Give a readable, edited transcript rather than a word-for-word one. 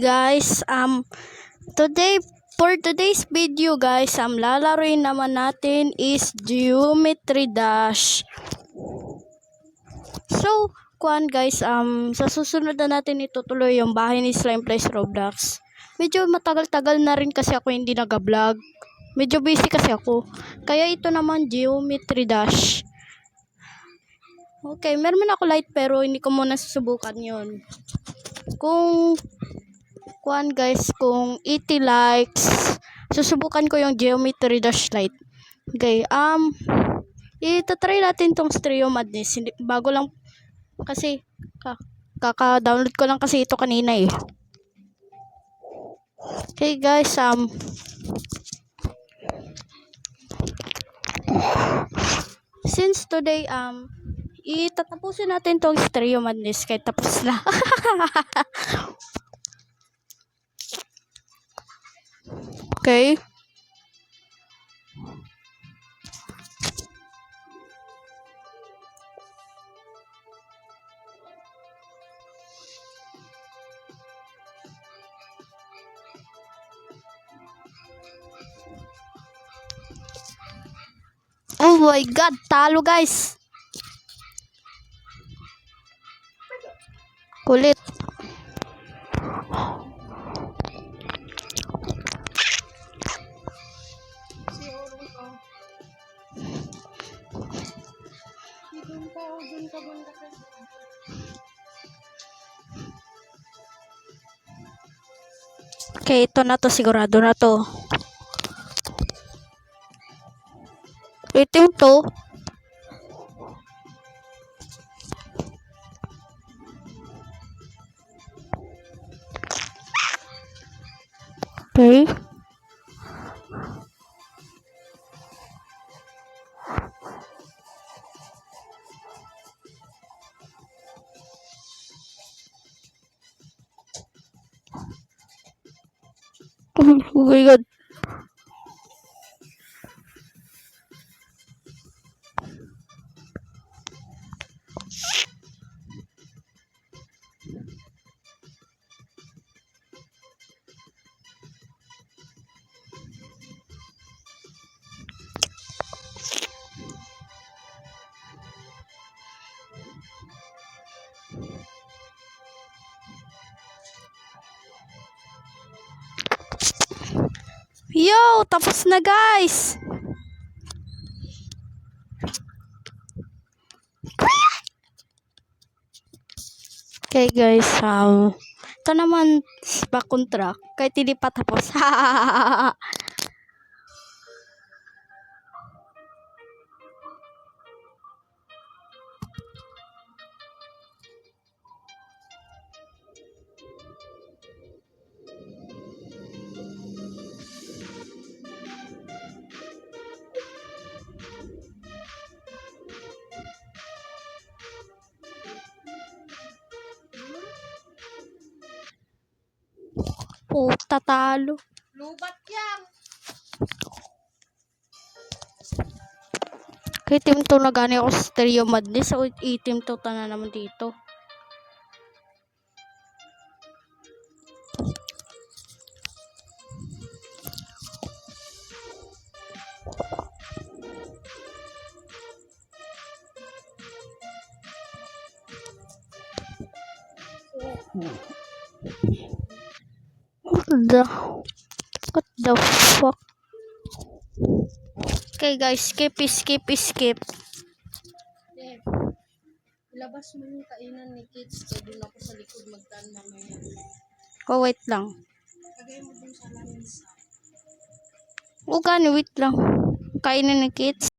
guys, for today's video guys, lalaroin naman natin is Geometry Dash. So, guys, sa susunod na natin itutuloy yung bahay ni Slime Plays Roblox. Medyo matagal-tagal na rin kasi ako hindi nag-vlog. Medyo busy kasi ako. Kaya ito naman Geometry Dash. Okay, meron ako light pero hindi ko muna susubukan yon. Kung guys, kung 80 likes, susubukan ko yung Geometry Dash Lite. Okay, itatry natin tong Stereo Madness. Bago lang kasi kaka-download ko lang kasi ito kanina eh. Okay guys, since today itatapusin natin tong Stereo Madness kahit tapos na. Okay. Oh my god, talo guys. Kulit. Okay, ito na to, sigurado na to. Itim to. Okay. Oh my god. Yo, tapos na guys. Okay guys, ito naman back on track kahit hindi pa tapos. Puta, talo. Lubat yan. Kay team to na gani ako sa Stereo Madness. So, i-team to na naman dito. What the fuck? Okay guys, skip. Ilabas mo yung kainan ni kids. Kaya doon ako sa likod magdaan mamaya. Oh, wait lang. Lagay mo dun sa lamesa. O gani, wait lang. Kainin ni kids.